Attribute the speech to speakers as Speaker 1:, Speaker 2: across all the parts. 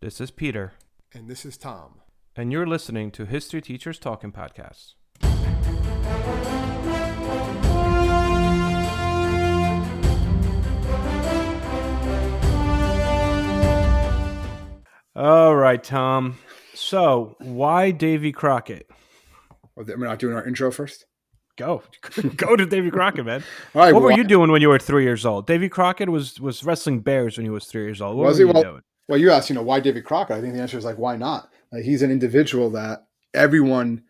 Speaker 1: This is Peter,
Speaker 2: And this is Tom.
Speaker 1: and you're listening to History Teachers Talking Podcasts. All right, Tom. So, why Davy Crockett?
Speaker 2: We're not doing our intro first?
Speaker 1: Go to Davy Crockett, man.
Speaker 2: All right.
Speaker 1: What were you doing when you were 3 years old? Davy Crockett was wrestling bears when he was 3 years old. What
Speaker 2: Was
Speaker 1: were
Speaker 2: he?
Speaker 1: you doing?
Speaker 2: Well, you asked, why Davy Crockett? I think the answer is why not? He's an individual that everyone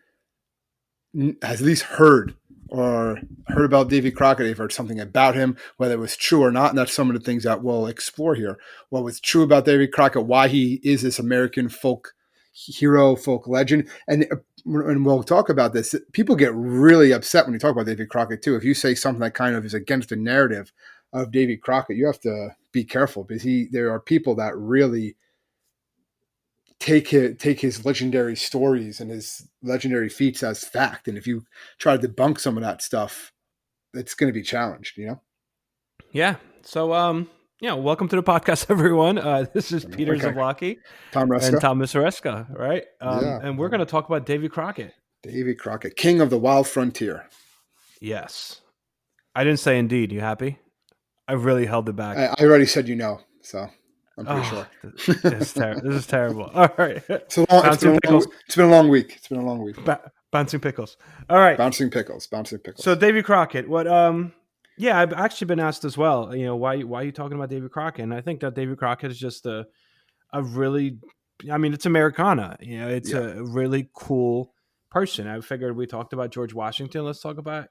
Speaker 2: has at least heard about Davy Crockett. They've heard something about him, whether it was true or not. And that's some of the things that we'll explore here. What was true about Davy Crockett, why he is this American folk hero, folk legend. And we'll talk about this. People get really upset when you talk about Davy Crockett, too. If you say something that kind of is against the narrative of Davy Crockett, you have to be careful because there are people that really take his legendary stories and his legendary feats as fact. And if you try to debunk some of that stuff, it's going to be challenged,
Speaker 1: Yeah. So, welcome to the podcast, everyone. This is Peter Zavlaki
Speaker 2: Tom Reska.
Speaker 1: and Thomas Reska, right?
Speaker 2: Yeah.
Speaker 1: And we're going to talk about Davy Crockett.
Speaker 2: Davy Crockett, king of the wild frontier.
Speaker 1: Yes. I didn't say indeed. You happy? I really held it back.
Speaker 2: I already said so I'm pretty sure.
Speaker 1: This is terrible. All right.
Speaker 2: It's been a long week. It's been a long week.
Speaker 1: Bouncing pickles. All right.
Speaker 2: Bouncing pickles.
Speaker 1: So Davy Crockett, I've actually been asked as well, why are you talking about Davy Crockett? And I think that Davy Crockett is just a really, it's Americana. It's a really cool person. I figured we talked about George Washington. Let's talk about,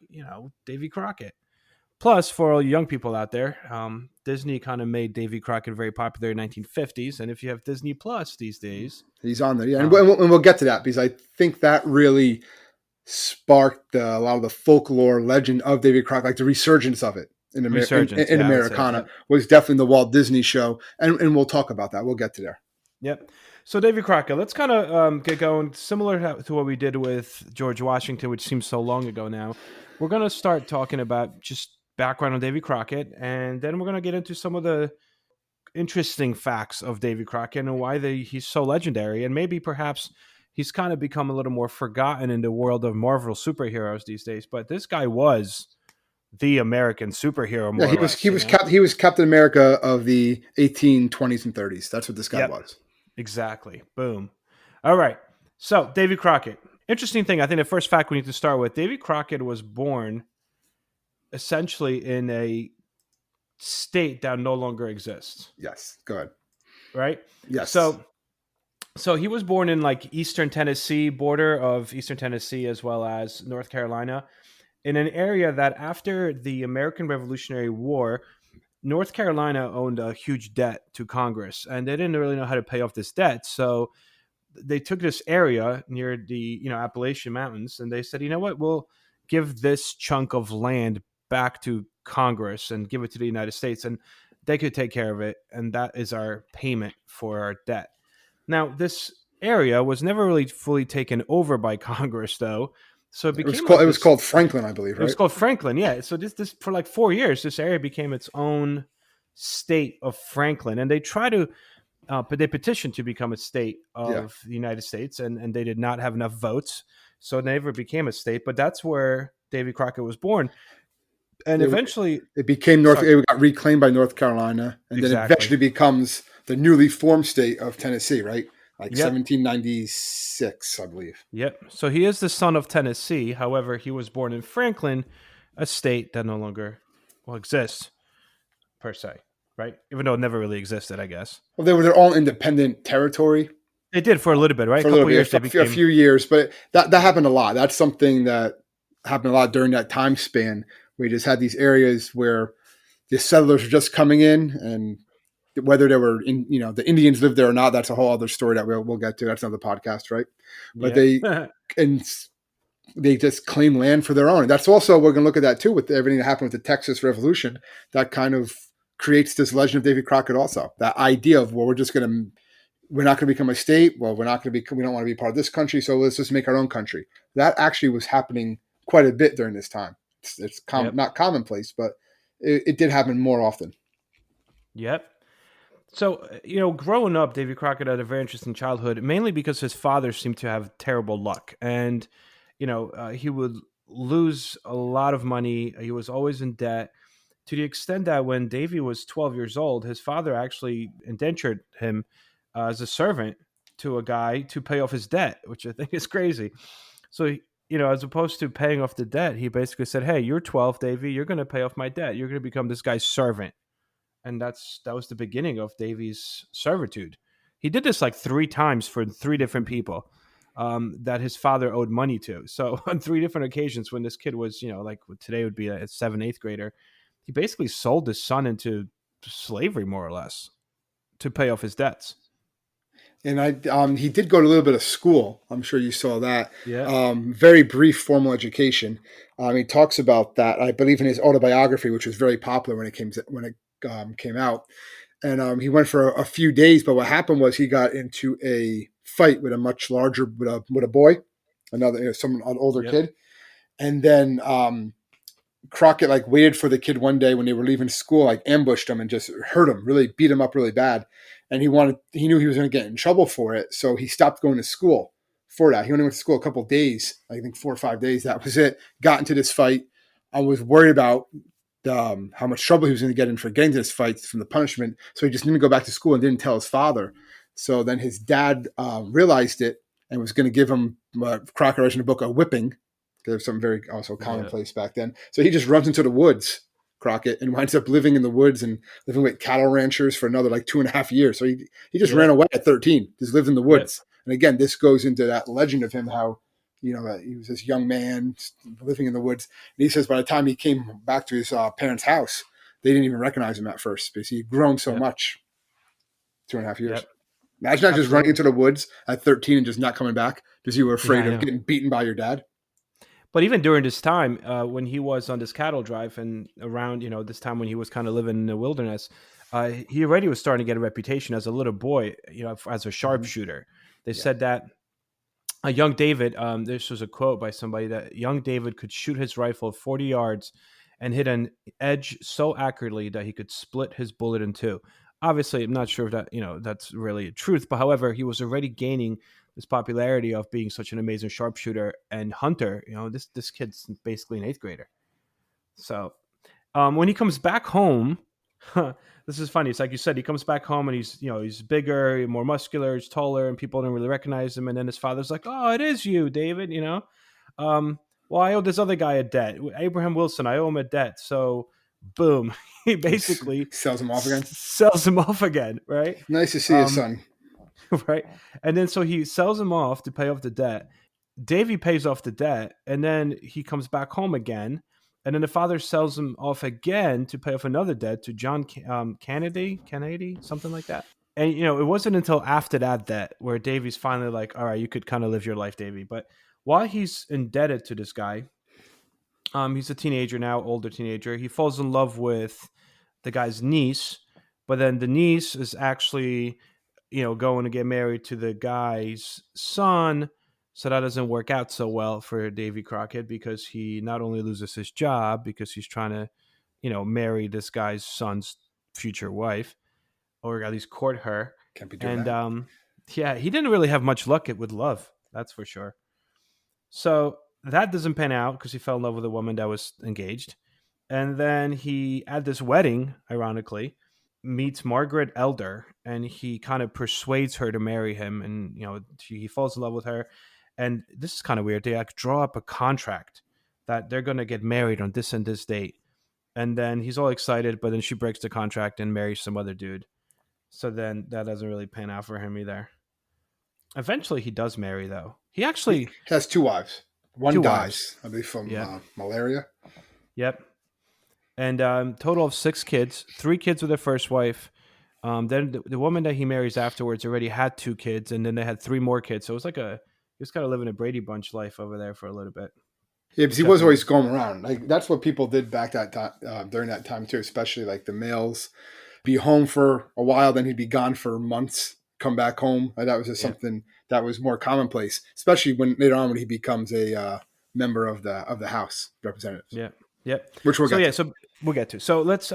Speaker 1: Davy Crockett. Plus, for all young people out there, Disney kind of made Davy Crockett very popular in the 1950s. And if you have Disney Plus these days...
Speaker 2: He's on there, yeah. And we'll get to that because I think that really sparked a lot of the folklore legend of Davy Crockett, like the resurgence of it in Americana, was definitely the Walt Disney show. And we'll talk about that. We'll get to there.
Speaker 1: Yep. So Davy Crockett, let's kind of get going similar to what we did with George Washington, which seems so long ago now. We're going to start talking about just background on Davy Crockett, and then we're going to get into some of the interesting facts of Davy Crockett and why he's so legendary, and maybe perhaps he's kind of become a little more forgotten in the world of Marvel superheroes these days. But this guy was the American superhero.
Speaker 2: He was Captain America of the 1820s and 30s. That's what this guy was.
Speaker 1: Exactly. Boom. All right. So Davy Crockett. Interesting thing. I think the first fact we need to start with: Davy Crockett was born essentially in a state that no longer exists.
Speaker 2: Yes. Go ahead.
Speaker 1: Right?
Speaker 2: Yes.
Speaker 1: So he was born in like Eastern Tennessee, border of Eastern Tennessee as well as North Carolina, in an area that after the American Revolutionary War, North Carolina owned a huge debt to Congress, and they didn't really know how to pay off this debt. So they took this area near the Appalachian Mountains, and they said, you know what, we'll give this chunk of land back to Congress and give it to the United States, and they could take care of it, and that is our payment for our debt. Now, this area was never really fully taken over by Congress, though. So it
Speaker 2: was called Franklin, I believe, right?
Speaker 1: It was called Franklin, yeah. So this for like 4 years, this area became its own state of Franklin, and they try to, they petitioned to become a state of the United States, and they did not have enough votes, so it never became a state. But that's where Davy Crockett was born. And eventually
Speaker 2: it became it got reclaimed by North Carolina, and then eventually becomes the newly formed state of Tennessee, right? Like 1796, I believe.
Speaker 1: Yep. So he is the son of Tennessee. However, he was born in Franklin, a state that no longer exists per se, right? Even though it never really existed, I guess.
Speaker 2: Well, they were their own independent territory.
Speaker 1: They did for a little bit, right?
Speaker 2: A few years, but that happened a lot. That's something that happened a lot during that time span. We just had these areas where the settlers were just coming in, and whether they were the Indians lived there or not, that's a whole other story that we'll get to. That's another podcast, right? But they just claim land for their own. And that's also, we're going to look at that too with everything that happened with the Texas Revolution. That kind of creates this legend of Davy Crockett also. That idea of, we're not going to become a state. Well, we don't want to be part of this country, so let's just make our own country. That actually was happening quite a bit during this time. It's not commonplace, but it did happen more often.
Speaker 1: Yep. So, growing up, Davy Crockett had a very interesting childhood, mainly because his father seemed to have terrible luck. And, he would lose a lot of money. He was always in debt to the extent that when Davy was 12 years old, his father actually indentured him as a servant to a guy to pay off his debt, which I think is crazy. So, as opposed to paying off the debt, he basically said, "Hey, you're 12, Davy. You're going to pay off my debt. You're going to become this guy's servant." And that was the beginning of Davy's servitude. He did this like three times for three different people that his father owed money to. So on three different occasions, when this kid was, like today would be a seventh, eighth grader, he basically sold his son into slavery, more or less, to pay off his debts.
Speaker 2: And he did go to a little bit of school. I'm sure you saw that.
Speaker 1: Yeah.
Speaker 2: Very brief formal education. He talks about that, I believe, in his autobiography, which was very popular when it came out. And he went for a few days, but what happened was he got into a fight with a much larger with a boy, an older
Speaker 1: Yep.
Speaker 2: kid, and then Crockett like waited for the kid one day when they were leaving school, like ambushed him and just hurt him, really beat him up really bad. And he knew he was going to get in trouble for it, so he stopped going to school for that. He only went to school a couple of days, I think 4 or 5 days. That was it. Got into this fight. I was worried about how much trouble he was going to get in for getting to this fight from the punishment, so he just didn't go back to school and didn't tell his father. So then his dad realized it and was going to give him Crockett writes in the book a whipping. There's something very also
Speaker 1: Yeah.
Speaker 2: commonplace back then. So he just runs into the woods, Crockett, and winds up living in the woods and living with cattle ranchers for another like 2.5 years. So he just ran
Speaker 1: Yep.
Speaker 2: away at 13, just lived in the
Speaker 1: Yep.
Speaker 2: woods. And again, this goes into that legend of him, how, he was this young man living in the woods. And he says by the time he came back to his parents' house, they didn't even recognize him at first because he'd grown so
Speaker 1: Yep.
Speaker 2: much, 2.5 years.
Speaker 1: Yep.
Speaker 2: Imagine not just running
Speaker 1: Absolutely.
Speaker 2: into the woods at 13 and just not coming back because you were
Speaker 1: Yeah,
Speaker 2: afraid
Speaker 1: I
Speaker 2: of
Speaker 1: know.
Speaker 2: getting beaten by your dad.
Speaker 1: But even during this time, when he was on this cattle drive and around, this time when he was kind of living in the wilderness, he already was starting to get a reputation as a little boy, as a
Speaker 2: Mm-hmm.
Speaker 1: sharpshooter. They
Speaker 2: Yeah.
Speaker 1: said that young David, this was a quote by somebody, that young David could shoot his rifle 40 yards and hit an edge so accurately that he could split his bullet in two. Obviously, I'm not sure if that, that's really a truth, but however, he was already gaining this popularity of being such an amazing sharpshooter and hunter. This kid's basically an eighth grader. So when he comes back home, this is funny. It's like you said, he comes back home and he's bigger, more muscular, he's taller, and people don't really recognize him. And then his father's like, "Oh, it is you, David." Um, well, I owe this other guy a debt, Abraham Wilson. I owe him a debt. So, boom, he
Speaker 2: He
Speaker 1: basically
Speaker 2: sells him off again.
Speaker 1: sells him off again, right?
Speaker 2: Nice to see his
Speaker 1: Um,
Speaker 2: son.
Speaker 1: right, and then so he sells him off to pay off the debt. Davy pays off the debt, and then he comes back home again, and then the father sells him off again to pay off another debt to John Kennedy, something like that. And it wasn't until after that debt where Davy's finally like, "All right, you could kind of live your life, Davy." But while he's indebted to this guy, he's a teenager now, older teenager. He falls in love with the guy's niece, but then the niece is actually going to get married to the guy's son. So that doesn't work out so well for Davy Crockett because he not only loses his job because he's trying to, marry this guy's son's future wife, or at least court her.
Speaker 2: Can't be doing
Speaker 1: And
Speaker 2: that.
Speaker 1: yeah, he didn't really have much luck with love, that's for sure. So that doesn't pan out because he fell in love with a woman that was engaged. And then he, at this wedding, ironically, meets Margaret Elder and he kind of persuades her to marry him. And, he falls in love with her. And this is kind of weird. They like draw up a contract that they're going to get married on this and this date. And then he's all excited, but then she breaks the contract and marries some other dude. So then that doesn't really pan out for him either. Eventually, he does marry, though. He
Speaker 2: He
Speaker 1: actually,
Speaker 2: has two wives. One
Speaker 1: two wives.
Speaker 2: dies, I believe, from
Speaker 1: Yep.
Speaker 2: malaria.
Speaker 1: Yep. And total of six kids, three kids with their first wife. Then the woman that he marries afterwards already had two kids, and then they had three more kids. So it was like he was kind of living a Brady Bunch life over there for a little bit.
Speaker 2: Yeah, because
Speaker 1: It's
Speaker 2: he was
Speaker 1: definitely,
Speaker 2: always going around. Like that's what people did back that time during that time too. Especially like the males, be home for a while, then he'd be gone for months, come back home. That was just
Speaker 1: yeah,
Speaker 2: something that was more commonplace. Especially when later on when he becomes a member of the House of Representatives,
Speaker 1: yeah, yep.
Speaker 2: which we'll
Speaker 1: So
Speaker 2: get
Speaker 1: yeah,
Speaker 2: to.
Speaker 1: so we'll get to. So let's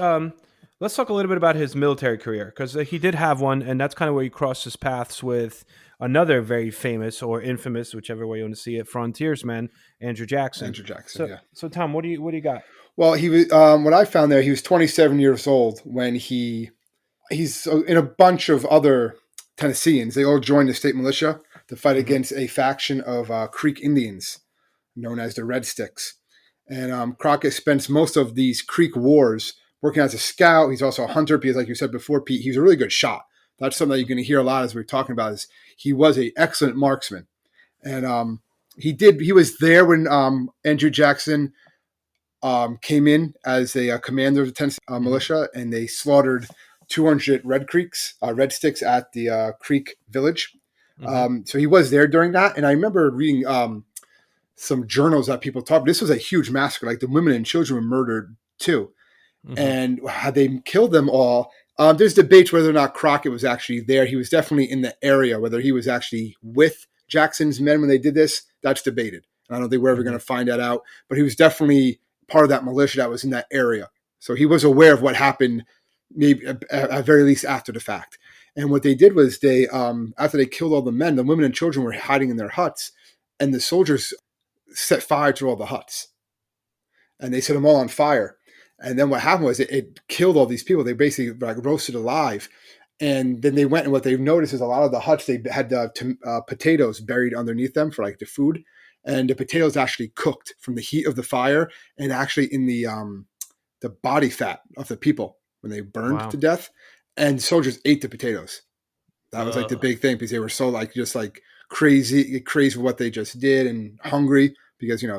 Speaker 1: Let's talk a little bit about his military career because he did have one, and that's kind of where he crossed his paths with another very famous or infamous, whichever way you want to see it, frontiersman Andrew Jackson.
Speaker 2: Andrew Jackson,
Speaker 1: So,
Speaker 2: yeah.
Speaker 1: so Tom, what do you got?
Speaker 2: Well, he was. What I found there, he was 27 years old when he's in a bunch of other Tennesseans. They all joined the state militia to fight
Speaker 1: Hmm.
Speaker 2: against a faction of Creek Indians known as the Red Sticks. And Crockett spends most of these Creek wars working as a scout. He's also a hunter because, like you said before, Pete, he's a really good shot. That's something that you're going to hear a lot as we're talking about. Is he was an excellent marksman, and he was there when Andrew Jackson came in as a commander of the Tennessee
Speaker 1: Hmm.
Speaker 2: militia, and they slaughtered 200 Red Sticks at the Creek Village.
Speaker 1: Hmm.
Speaker 2: So he was there during that, and I remember reading some journals that people talk. This was a huge massacre. Like the women and children were murdered too,
Speaker 1: Hmm.
Speaker 2: and had they killed them all? There's debates whether or not Crockett was actually there. He was definitely in the area. Whether he was actually with Jackson's men when they did this, that's debated. I don't think we're ever going
Speaker 1: Hmm.
Speaker 2: to find that out. But he was definitely part of that militia that was in that area. So he was aware of what happened, maybe at very least after the fact. And what they did was after they killed all the men, the women and children were hiding in their huts, and the soldiers set fire to all the huts, and they set them all on fire. And then what happened was it killed all these people. They basically like roasted alive. And then they went, and what they noticed is a lot of the huts, they had potatoes buried underneath them for like the food, and the potatoes actually cooked from the heat of the fire and actually in the body fat of the people when they burned to
Speaker 1: Wow.
Speaker 2: death. And soldiers ate the potatoes. That was like the
Speaker 1: Uh,
Speaker 2: big thing because they were so like just like crazy with what they just did and hungry because it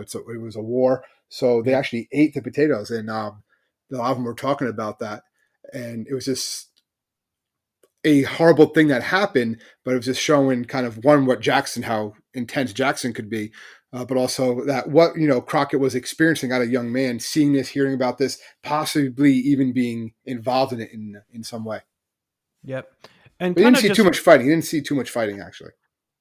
Speaker 2: was a war. So they
Speaker 1: yeah.
Speaker 2: actually ate the potatoes, and a lot of them were talking about that, and it was just a horrible thing that happened. But it was just showing kind of one what Jackson, how intense Jackson could be, but also that what Crockett was experiencing as a young man, seeing this, hearing about this, possibly even being involved in it in some way.
Speaker 1: Yep. And
Speaker 2: But he
Speaker 1: kind
Speaker 2: didn't
Speaker 1: of
Speaker 2: see too
Speaker 1: just
Speaker 2: much fighting. He didn't see too much fighting actually.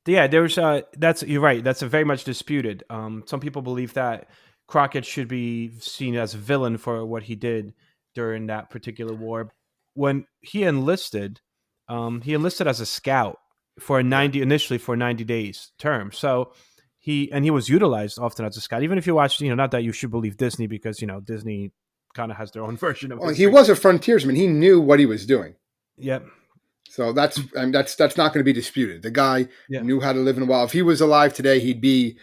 Speaker 1: yeah, there's that's you're right. That's a very much disputed. Some people believe that Crockett should be seen as a villain for what he did during that particular war. When he enlisted as a scout for a
Speaker 2: Yeah.
Speaker 1: 90 initially for a 90 days term. So he was utilized often as a scout. Even if you watch, not that you should believe Disney because Disney kind of has their own version of
Speaker 2: Well, he
Speaker 1: history.
Speaker 2: was a frontiersman. He knew what he was doing.
Speaker 1: Yep.
Speaker 2: So that's not going to be disputed. The guy
Speaker 1: Yeah.
Speaker 2: knew how to live in the wild. If he was alive today, he'd be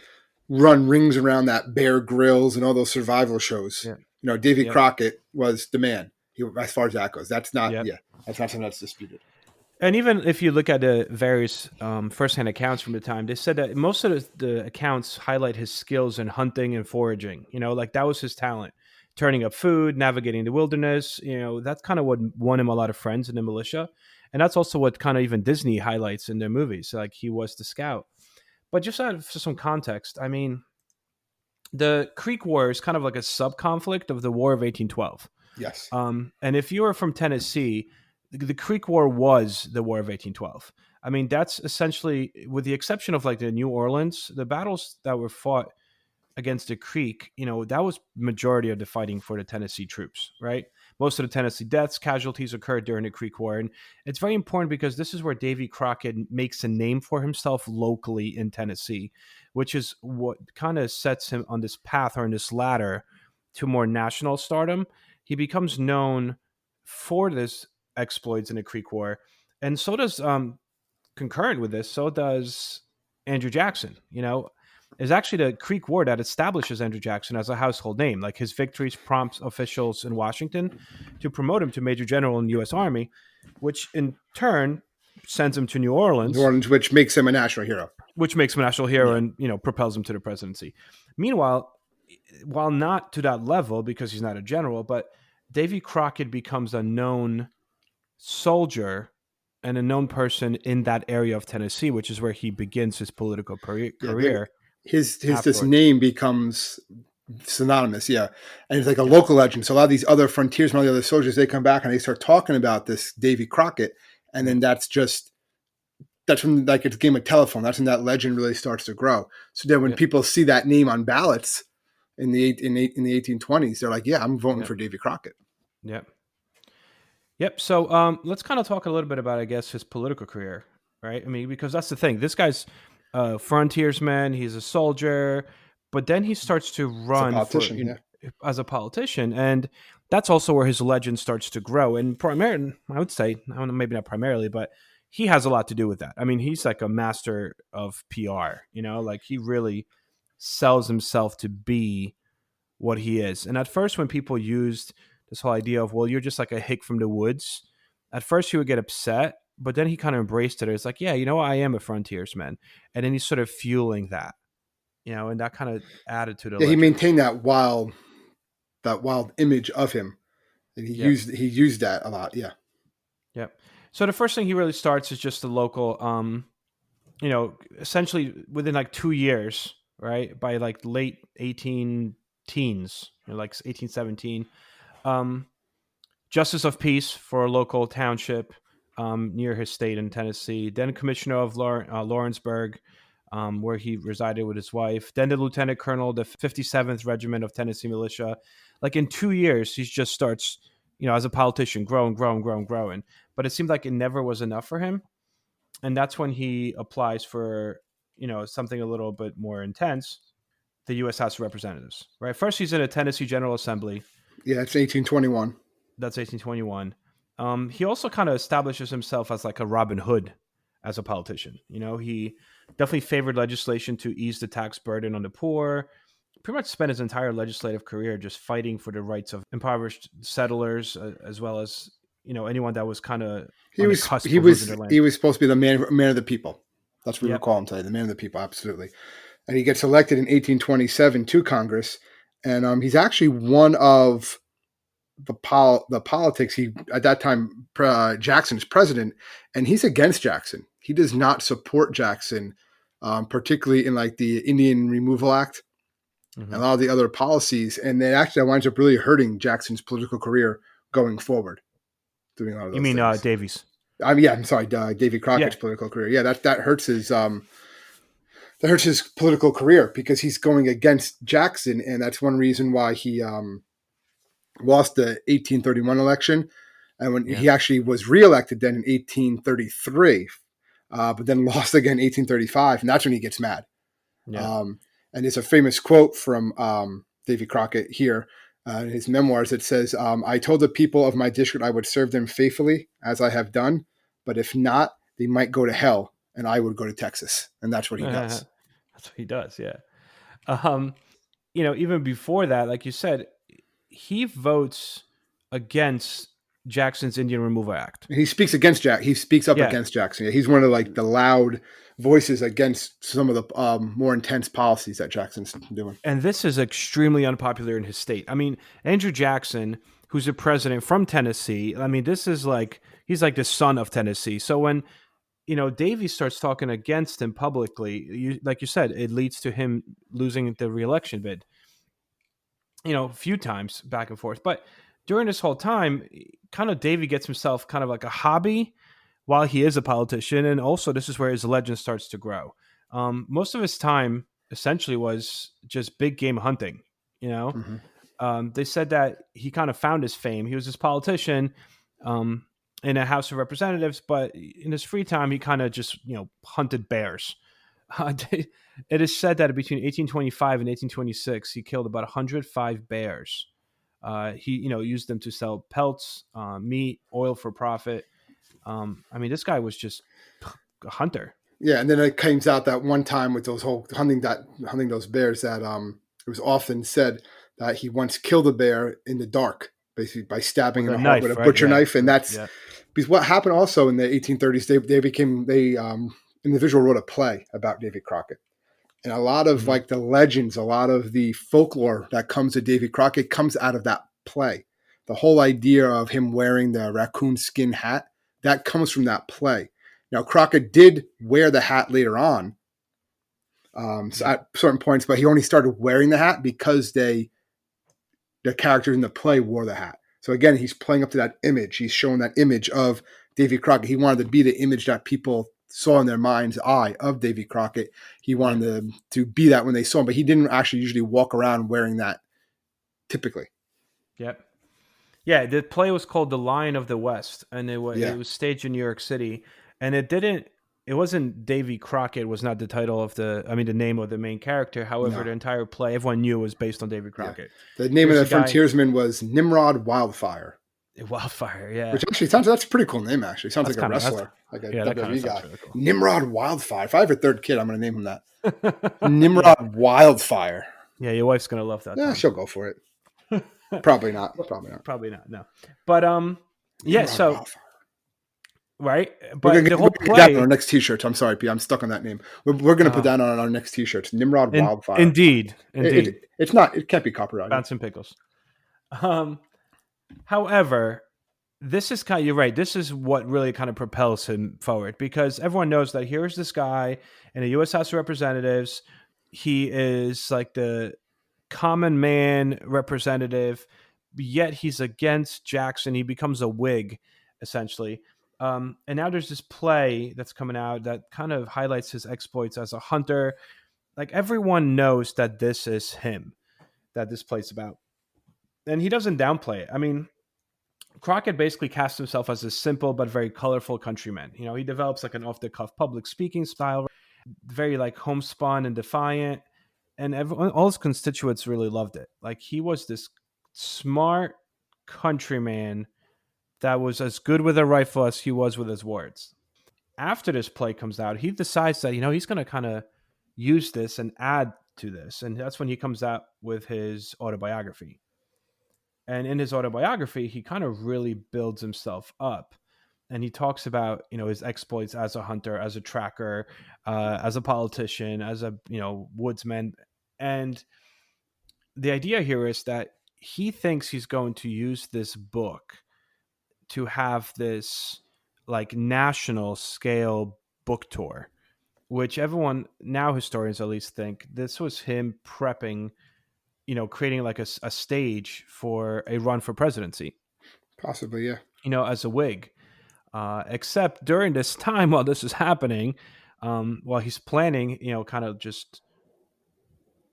Speaker 2: run rings around that Bear Grylls and all those survival shows.
Speaker 1: Yeah.
Speaker 2: Davy
Speaker 1: Yep.
Speaker 2: Crockett was the man. As far as that goes,
Speaker 1: Yep.
Speaker 2: that's not something that's disputed.
Speaker 1: And even if you look at the various firsthand accounts from the time, they said that most of the accounts highlight his skills in hunting and foraging. Like that was his talent, turning up food, navigating the wilderness. That's kind of what won him a lot of friends in the militia, and that's also what kind of even Disney highlights in their movies. Like he was the scout. But just out of for some context, I mean, the Creek War is kind of like a sub conflict of the War of 1812.
Speaker 2: Yes.
Speaker 1: And if you were from Tennessee, the Creek War was the War of 1812. I mean, that's essentially, with the exception of like the New Orleans, the battles that were fought against the Creek, that was majority of the fighting for the Tennessee troops, right? Most of the Tennessee deaths, casualties occurred during the Creek War. And it's very important because this is where Davy Crockett makes a name for himself locally in Tennessee, which is what kind of sets him on this path or on this ladder to more national stardom. He becomes known for this exploits in the Creek War. And so does concurrent with this, so does Andrew Jackson. Is actually the Creek War that establishes Andrew Jackson as a household name. Like his victories prompts officials in Washington to promote him to Major General in the U.S. Army, which in turn sends him to New
Speaker 2: New
Speaker 1: Orleans,
Speaker 2: Orleans, which makes him a national hero.
Speaker 1: which makes him a national hero
Speaker 2: Yeah.
Speaker 1: and propels him to the presidency. Meanwhile, while not to that level because he's not a general, but Davy Crockett becomes a known soldier and a known person in that area of Tennessee, which is where he begins his political
Speaker 2: Yeah.
Speaker 1: career
Speaker 2: His this
Speaker 1: afterwards.
Speaker 2: name becomes synonymous. Yeah, and it's like a
Speaker 1: Yep.
Speaker 2: local legend. So a lot of these other frontiersmen, all the other soldiers, they come back and they start talking about this Davy Crockett, and then
Speaker 1: Yep.
Speaker 2: that's when like it's a game of telephone. That's when that legend really starts to grow. So then when
Speaker 1: Yep.
Speaker 2: people see that name on ballots in the 1820s, they're like, yeah, I'm voting
Speaker 1: Yep.
Speaker 2: for Davy Crockett.
Speaker 1: Yep. Yep. So let's kind of talk a little bit about, I guess, his political career, right? I mean, because that's the thing. This guy's a frontiersman. He's a soldier, but then he starts to
Speaker 2: As a
Speaker 1: run for,
Speaker 2: politician, yeah.
Speaker 1: as a politician, and that's also where his legend starts to grow. And primarily, I would say, I don't know, maybe not primarily, but he has a lot to do with that. I mean, he's like a master of PR. Like he really sells himself to be what he is. And at first, when people used this whole idea of, well, you're just like a hick from the woods, at first he would get upset, but then he kind of embraced it. It's like, yeah, I am a frontiersman. And then he's sort of fueling that, and that kind of added to the
Speaker 2: Yeah, he
Speaker 1: legend.
Speaker 2: maintained that wild image of him, and he
Speaker 1: Yep.
Speaker 2: used that a lot. Yeah,
Speaker 1: Yep. So the first thing he really starts is just the local, essentially within like 2 years, right? By like late 18 teens, like 1817. Um, Justice of Peace for a local township near his state in Tennessee, then Commissioner of Lawrenceburg, where he resided with his wife, then the Lieutenant Colonel of the 57th Regiment of Tennessee Militia. Like in 2 years, he just starts, as a politician, growing, growing, growing, growing. But it seemed like it never was enough for him. And that's when he applies for, something a little bit more intense, the U.S. House of Representatives, right? First, he's in a Tennessee General Assembly.
Speaker 2: yeah. It's 1821.
Speaker 1: That's 1821. He also kind of establishes himself as like a Robin Hood as a politician. He definitely favored legislation to ease the tax burden on the poor. Pretty much spent his entire legislative career just fighting for the rights of impoverished settlers, as well as anyone that was kind of
Speaker 2: He
Speaker 1: on the
Speaker 2: was
Speaker 1: cusp
Speaker 2: he
Speaker 1: of losing
Speaker 2: was
Speaker 1: their land.
Speaker 2: he was supposed to be the man of the people. That's what we would
Speaker 1: Yep.
Speaker 2: call him today, the man of the people. Absolutely. And he gets elected in 1827 to Congress, and he's actually one of the politics. He at that time Jackson's president, and he's against Jackson. He does not support Jackson, particularly in like the Indian Removal Act and
Speaker 1: Hmm.
Speaker 2: a lot of the other policies. And then actually that winds up really hurting Jackson's political career going forward, doing a lot of
Speaker 1: You
Speaker 2: those
Speaker 1: mean
Speaker 2: things.
Speaker 1: Davies?
Speaker 2: Yeah, I'm sorry, Davy
Speaker 1: Yeah.
Speaker 2: Crockett's political career. Yeah, that hurts his political career because he's going against Jackson, and that's one reason why he lost the 1831 election. And when
Speaker 1: Yeah.
Speaker 2: he actually was reelected then in 1833, but then lost again in 1835, and that's when he gets mad.
Speaker 1: Yeah.
Speaker 2: Um, and there's a famous quote from Davy Crockett here in his memoirs that says, I told the people of my district I would serve them faithfully as I have done, but if not, they might go to hell and I would go to Texas. And that's what he does.
Speaker 1: That's what he does. Yeah. Um, even before that, like you said, he votes against Jackson's Indian Removal Act.
Speaker 2: He speaks against Jack. He speaks up
Speaker 1: Yeah.
Speaker 2: against Jackson. He's one of like the loud voices against some of the more intense policies that Jackson's doing.
Speaker 1: And this is extremely unpopular in his state. I mean, Andrew Jackson, who's a president from Tennessee, I mean, this is like, he's like the son of Tennessee. So when, Davy starts talking against him publicly, like you said, it leads to him losing the reelection bid, a few times back and forth. But during this whole time, kind of Davy gets himself kind of like a hobby while he is a politician. And also, this is where his legend starts to grow. Most of his time essentially was just big game hunting. You know,
Speaker 2: Mm-hmm.
Speaker 1: they said that he kind of found his fame. He was this politician in a House of Representatives, but in his free time, he kind of just hunted bears. Uh, it is said that between 1825 and 1826, he killed about 105 bears. He used them to sell pelts, meat, oil for profit. I mean, this guy was just a hunter.
Speaker 2: Yeah, and then it comes out that one time with those whole hunting those bears that it was often said that he once killed a bear in the dark, basically by stabbing
Speaker 1: With
Speaker 2: in
Speaker 1: a
Speaker 2: the heart with a
Speaker 1: knife, right?
Speaker 2: butcher
Speaker 1: Yeah,
Speaker 2: knife, and that's
Speaker 1: yeah,
Speaker 2: because what happened also in the 1830s. They individual wrote a play about David Crockett, and a lot of
Speaker 1: hmm
Speaker 2: like the legends, a lot of the folklore that comes to David Crockett comes out of that play. The whole idea of him wearing the raccoon skin hat that comes from that play. Now Crockett did wear the hat later on, so
Speaker 1: yeah,
Speaker 2: at certain points, but he only started wearing the hat because the characters in the play wore the hat. So again, he's playing up to that image. He's showing that image of Davy Crockett. He wanted to be the image that people saw in their mind's eye of Davy Crockett. He
Speaker 1: yeah,
Speaker 2: wanted to be that when they saw him, but he didn't actually usually walk around wearing that typically.
Speaker 1: yeah. Yeah, the play was called The Lion of the West, and it
Speaker 2: Yeah,
Speaker 1: was staged in New York City, and it didn't. It wasn't Davy Crockett was not the title of the name of the main character. However,
Speaker 2: no,
Speaker 1: the entire play everyone knew was based on Davy
Speaker 2: yeah.
Speaker 1: Crockett.
Speaker 2: The name of
Speaker 1: Here's
Speaker 2: the
Speaker 1: a guy,
Speaker 2: frontiersman was Nimrod Wildfire,
Speaker 1: Wildfire. Yeah,
Speaker 2: which actually sounds that's a pretty cool name. Actually, sounds
Speaker 1: that's
Speaker 2: like a
Speaker 1: kind of that's
Speaker 2: wrestler, like a
Speaker 1: yeah, that kind of
Speaker 2: WWE
Speaker 1: sounds
Speaker 2: guy.
Speaker 1: really cool.
Speaker 2: Nimrod Wildfire. If I have a third kid, I'm going to name him that.
Speaker 1: Yeah,
Speaker 2: Nimrod Wildfire.
Speaker 1: yeah, your wife's gonna love that,
Speaker 2: Yeah,
Speaker 1: Tom.
Speaker 2: she'll go for it. Probably not. Probably not.
Speaker 1: Probably not. No, but yeah.
Speaker 2: Nimrod
Speaker 1: So
Speaker 2: Wildfire.
Speaker 1: right,
Speaker 2: We're
Speaker 1: but
Speaker 2: gonna
Speaker 1: the
Speaker 2: we're
Speaker 1: whole
Speaker 2: gonna get that on our
Speaker 1: play.
Speaker 2: next T-shirt. I'm sorry, P. I'm stuck on that name. We're gonna put
Speaker 1: Uh,
Speaker 2: that on our next T-shirt. Nimrod Wildfire.
Speaker 1: indeed, indeed,
Speaker 2: It's not. It can't be copyrighted.
Speaker 1: bouncing pickles. Um, However, this is kind of, you're right. This is what really kind of propels him forward because everyone knows that here's this guy in the U.S. House of Representatives. He is like the common man representative, yet he's against Jackson. He becomes a Whig, essentially. And now there's this play that's coming out that kind of highlights his exploits as a hunter. Like everyone knows that this is him, that this play's about. And he doesn't downplay it. I mean, Crockett basically casts himself as a simple but very colorful countryman. You know, he develops like an off the cuff public speaking style, very like homespun and defiant. And everyone, all his constituents really loved it. Like he was this smart countryman that was as good with a rifle as he was with his words. After this play comes out, he decides that, he's going to kind of use this and add to this. And that's when he comes out with his autobiography. And in his autobiography, he kind of really builds himself up. And he talks about, his exploits as a hunter, as a tracker, as a politician, as a, woodsman. And the idea here is that he thinks he's going to use this book to have this like national scale book tour, which everyone now, historians at least, think this was him prepping, creating like a stage for a run for presidency,
Speaker 2: Possibly, yeah.
Speaker 1: as a Whig. Except during this time while this is happening, while he's planning, kind of just,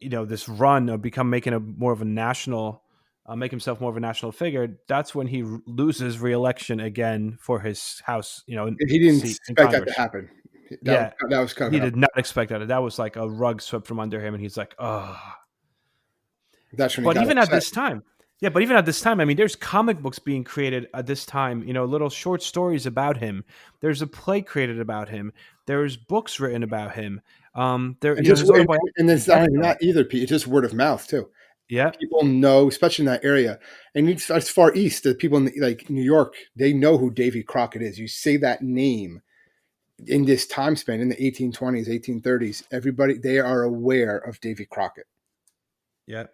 Speaker 1: this run of making a more of a national, make himself more of a national figure. That's when he loses re-election again for his House,
Speaker 2: He didn't
Speaker 1: seat in
Speaker 2: expect that to
Speaker 1: Congress.
Speaker 2: happen.
Speaker 1: Yeah,
Speaker 2: That was kind
Speaker 1: he
Speaker 2: of
Speaker 1: did not expect that. That was like a rug swept from under him, and he's like, oh.
Speaker 2: that's when he
Speaker 1: But
Speaker 2: got
Speaker 1: even at
Speaker 2: upset.
Speaker 1: this time, yeah, but even at this time, I mean, there's comic books being created at this time, little short stories about him. There's a play created about him. There's books written about him.
Speaker 2: And just
Speaker 1: His autobiography
Speaker 2: and
Speaker 1: is
Speaker 2: it's not even
Speaker 1: everywhere.
Speaker 2: that either, Pete. It's just word of mouth too.
Speaker 1: Yeah,
Speaker 2: People know, especially in that area, and it's as far east. The people in like New York, they know who Davy Crockett is. You say that name in this time span in the 1820s, 1830s. Everybody they are aware of Davy Crockett.
Speaker 1: yeah.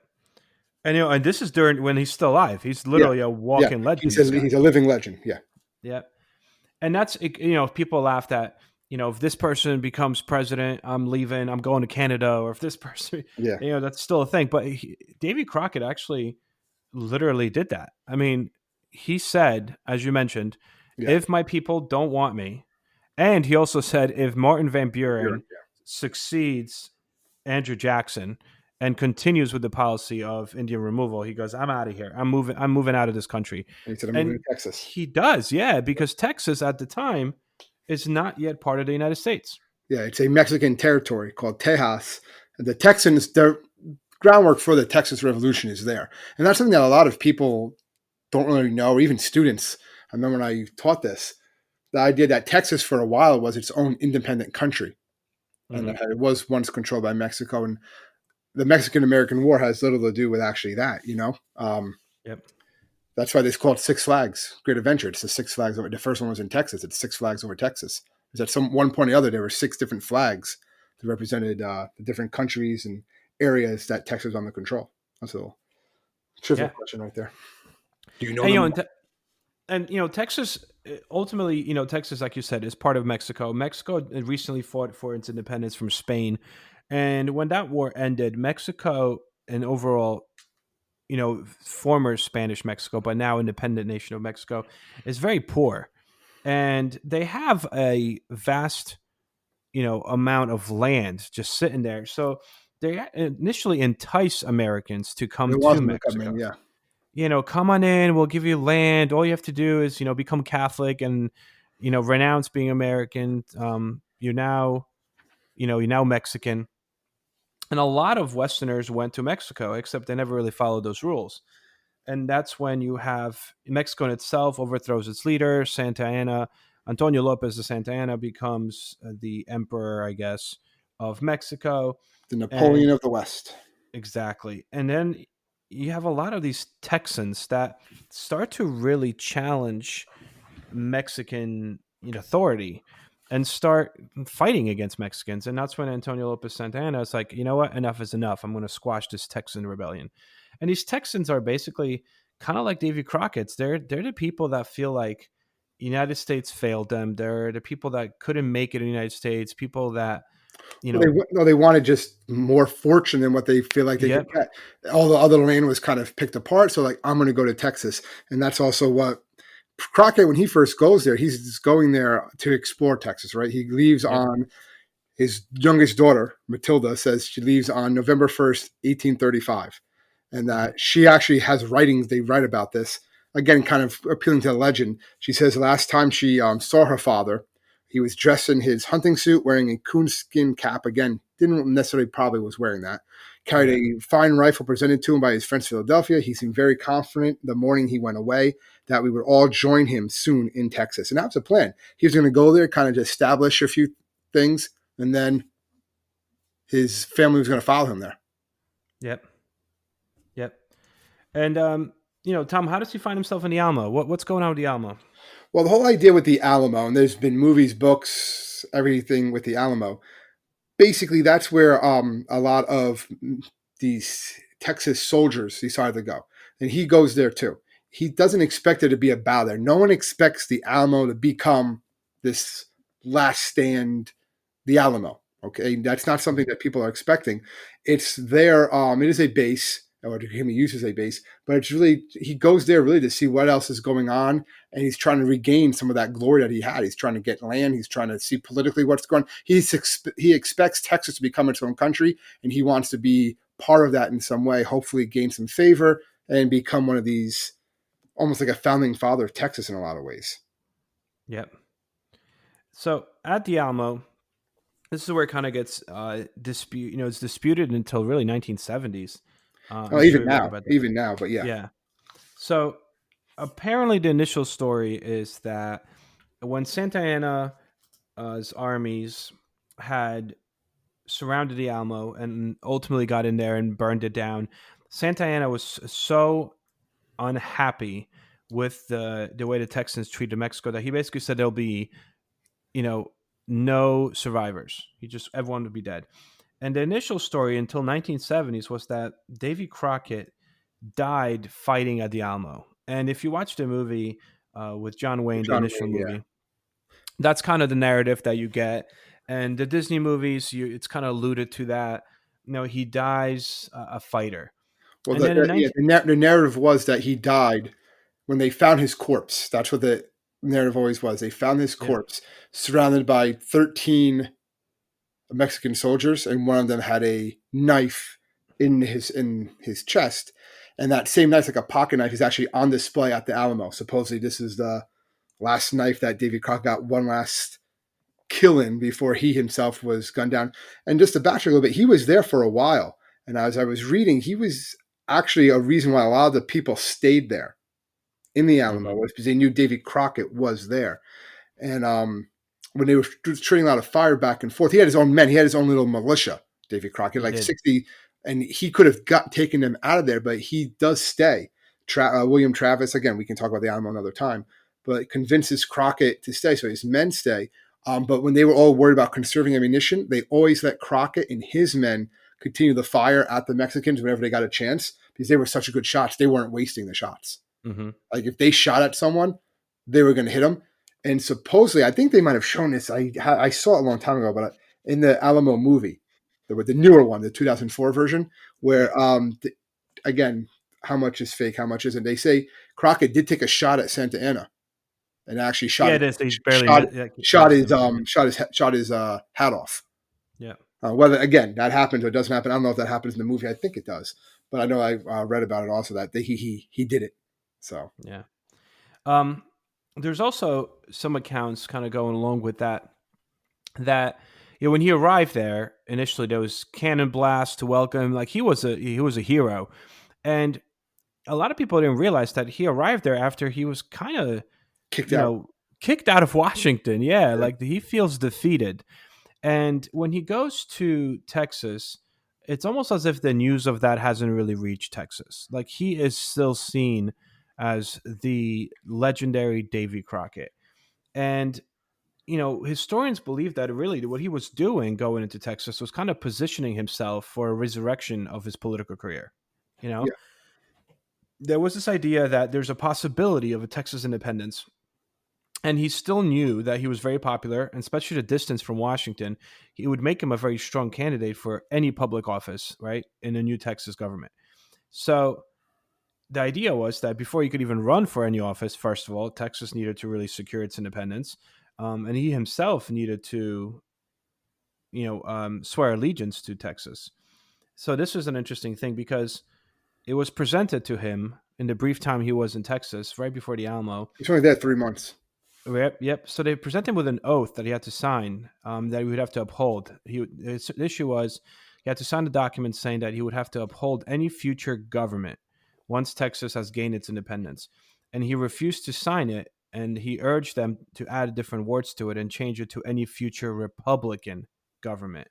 Speaker 1: And and this is during when he's still alive. He's
Speaker 2: Yeah,
Speaker 1: literally a
Speaker 2: yeah.
Speaker 1: walking legend. This guy.
Speaker 2: He's a living legend. Yeah,
Speaker 1: Yeah. And that's, people laugh that, if this person becomes president, I'm leaving, I'm going to Canada, or if this person,
Speaker 2: yeah,
Speaker 1: that's still a thing. But Davy Crockett actually literally did that. I mean, he said, as you mentioned,
Speaker 2: yeah.
Speaker 1: if my people don't want me, and he also said, if Martin Van
Speaker 2: You're,
Speaker 1: Buren succeeds Andrew Jackson and continues with the policy of Indian removal, he goes, I'm out of here. I'm moving out of this country.
Speaker 2: and he said, "I'm moving
Speaker 1: And
Speaker 2: to Texas."
Speaker 1: he does, yeah, because Texas at the time is not yet part of the United States.
Speaker 2: Yeah, it's a Mexican territory called Tejas. And the Texans, their groundwork for the Texas Revolution is there, and that's something that a lot of people don't really know, or even students. I remember when I taught this, the idea that Texas for a while was its own independent country, and
Speaker 1: Hmm.
Speaker 2: that it was once controlled by Mexico. And the Mexican-American War has little to do with actually that.
Speaker 1: Yep.
Speaker 2: That's why they call it Six Flags Great Adventure. It's the Six Flags over. The first one was in Texas. It's Six Flags over Texas. Is at some one point or other there were six different flags that represented the different countries and areas that Texas was under control. That's a little trivial
Speaker 1: Yeah.
Speaker 2: question right there. Do you know
Speaker 1: And
Speaker 2: them?
Speaker 1: Texas ultimately, Texas, like you said, is part of Mexico. Mexico recently fought for its independence from Spain, and when that war ended, Mexico and overall, former Spanish Mexico, but now independent nation of Mexico, is very poor, and they have a vast, amount of land just sitting there. So they initially entice Americans to
Speaker 2: They
Speaker 1: come
Speaker 2: want
Speaker 1: to
Speaker 2: them to come in,
Speaker 1: Mexico.
Speaker 2: yeah.
Speaker 1: come on in, we'll give you land. All you have to do is, become Catholic and, renounce being American. You're now Mexican. And a lot of Westerners went to Mexico, except they never really followed those rules. And that's when you have Mexico in itself overthrows its leader, Santa Anna. Antonio Lopez de Santa Anna becomes the emperor, I guess, of Mexico.
Speaker 2: The Napoleon
Speaker 1: And
Speaker 2: of the West.
Speaker 1: exactly. And then you have a lot of these Texans that start to really challenge Mexican authority and start fighting against Mexicans. And that's when Antonio Lopez Santana is like, you know what, enough is enough. I'm going to squash this Texan rebellion. And these Texans are basically kind of like Davy Crockett's. They're the people that feel like the United States failed them. They're the people that couldn't make it in the United States. People that you
Speaker 2: Well,
Speaker 1: know,
Speaker 2: no, they wanted just more fortune than what they feel like they could
Speaker 1: yep,
Speaker 2: get. All the other land was kind of picked apart. So, like, I'm going to go to Texas. And that's also what Crockett, when he first goes there, he's going there to explore Texas, right? He leaves
Speaker 1: yep,
Speaker 2: on his youngest daughter, Matilda, says she leaves on November 1st, 1835. And
Speaker 1: hmm
Speaker 2: that she actually has writings, they write about this. Again, kind of appealing to the legend. She says last time she saw her father, he was dressed in his hunting suit, wearing a coonskin cap. Again, didn't necessarily probably was wearing that. Carried
Speaker 1: yeah,
Speaker 2: a fine rifle presented to him by his friends Philadelphia. He seemed very confident the morning he went away that we would all join him soon in Texas. And that was the plan. He was going to go there, kind of establish a few things, and then his family was going to follow him there.
Speaker 1: yep, yep. And Tom, how does he find himself in the Alamo? What's going on with the Alamo?
Speaker 2: Well, the whole idea with the Alamo, and there's been movies, books, everything with the Alamo. Basically, that's where a lot of these Texas soldiers decided to go, and he goes there too. He doesn't expect it to be a battle there. No one expects the Alamo to become this last stand, the Alamo. Okay, that's not something that people are expecting. It's there. It is a base, or to him, he uses a base, but it's really he goes there really to see what else is going on, and he's trying to regain some of that glory that he had. He's trying to get land. He's trying to see politically what's going on. He expects Texas to become its own country, and he wants to be part of that in some way. Hopefully, gain some favor and become one of these, almost like a founding father of Texas in a lot of ways.
Speaker 1: Yep. So at the Alamo, this is where it kind of gets it's disputed until really 1970s. I'm
Speaker 2: Well,
Speaker 1: sure you read about that.
Speaker 2: even now, but yeah,
Speaker 1: Yeah. So apparently, the initial story is that when Santa Anna's armies had surrounded the Alamo and ultimately got in there and burned it down, Santa Anna was so unhappy with the way the Texans treated Mexico that he basically said there'll be, you know, no survivors. He just everyone would be dead. And the initial story until 1970s was that Davy Crockett died fighting at the Alamo. And if you watch the movie with John Wayne, the
Speaker 2: John
Speaker 1: initial
Speaker 2: Wayne, yeah.
Speaker 1: movie, that's kind of the narrative that you get. And the Disney movies, it's kind of alluded to that. He dies a fighter.
Speaker 2: Well,
Speaker 1: And then in
Speaker 2: yeah,
Speaker 1: 19,
Speaker 2: the narrative was that he died when they found his corpse. That's what the narrative always was. They found his
Speaker 1: yeah,
Speaker 2: corpse surrounded by 13 Mexican soldiers, and one of them had a knife in his chest. And that same knife, like a pocket knife, is actually on display at the Alamo. Supposedly, this is the last knife that Davy Crockett got one last kill in before he himself was gunned down. And just to backtrack a little bit, he was there for a while. And as I was reading, he was actually a reason why a lot of the people stayed there in the Alamo
Speaker 1: hmm
Speaker 2: was because they knew Davy Crockett was there. And when they were trading a lot of fire back and forth, he had his own men. He had his own little militia, Davy Crockett,
Speaker 1: he
Speaker 2: like
Speaker 1: did.
Speaker 2: 60, and he could have taken them out of there, but he does stay. William Travis, again, we can talk about the Alamo another time, but convinces Crockett to stay, so his men stay. But when they were all worried about conserving ammunition, they always let Crockett and his men continue the fire at the Mexicans whenever they got a chance because they were such good shots. They weren't wasting the shots.
Speaker 1: hmm
Speaker 2: Like if they shot at someone, they were going to hit them. And supposedly, I think they might have shown this. I saw it a long time ago, but in the Alamo movie, the newer one, the 2004 version,
Speaker 1: Yeah.
Speaker 2: where again, how much is fake, how much isn't? They say Crockett did take a shot at Santa Anna and actually
Speaker 1: Yeah, it is. He barely
Speaker 2: shot
Speaker 1: missed him. Yeah.
Speaker 2: shot his hat off.
Speaker 1: Yeah.
Speaker 2: Whether again that happens or doesn't happen, I don't know if that happens in the movie. I think it does, but I know I read about it also that he did it. So
Speaker 1: Yeah. Um, there's also some accounts kind of going along with that, that when he arrived there initially, there was cannon blasts to welcome him. Like he was a hero, and a lot of people didn't realize that he arrived there after he was kind of,
Speaker 2: kicked
Speaker 1: you
Speaker 2: out.
Speaker 1: know, kicked out of Washington. Yeah,
Speaker 2: Yeah.
Speaker 1: like he feels defeated. And when he goes to Texas, it's almost as if the news of that hasn't really reached Texas. Like he is still seen as the legendary Davy Crockett. And historians believe that really what he was doing going into Texas was kind of positioning himself for a resurrection of his political career. You know,
Speaker 2: Yeah.
Speaker 1: there was this idea that there's a possibility of a Texas independence, and he still knew that he was very popular, and especially the distance from Washington, it would make him a very strong candidate for any public office, right, in a new Texas government. So the idea was that before he could even run for any office, first of all, Texas needed to really secure its independence, and he himself needed to, swear allegiance to Texas. So this was an interesting thing because it was presented to him in the brief time he was in Texas, right before the Alamo.
Speaker 2: He's only there 3 months.
Speaker 1: Yep, yep. So they present him with an oath that he had to sign, that he would have to uphold. The issue was he had to sign a document saying that he would have to uphold any future government once Texas has gained its independence, and he refused to sign it. And he urged them to add different words to it and change it to any future Republican government.